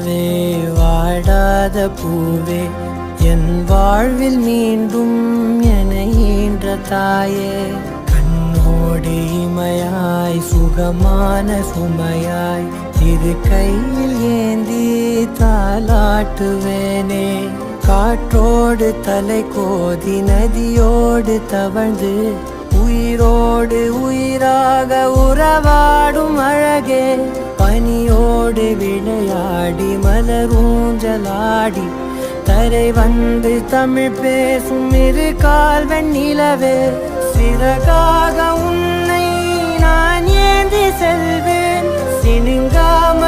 நிலவே வாடாத பூவே என் வாழ்வில் மீண்டும் என ஈன்ற தாயே கண்ணோடு இமையாய் சுகமான சுமையாய் இரு கையில் ஏந்தி தாலாட்டுவேனே காற்றோடு தலை கோதி நதியோடு தவழ்ந்து உயிரோடு உயிராக உறவாடும் அழகே பனியோடு விளையாடி மலரூஞ்சலாடி தரை வந்து தமிழ் பேசும் இரு கால் வெண்ணிலவே சிறகாக உன்னை நான் ஏந்தி செல்வேன் சினுங்காம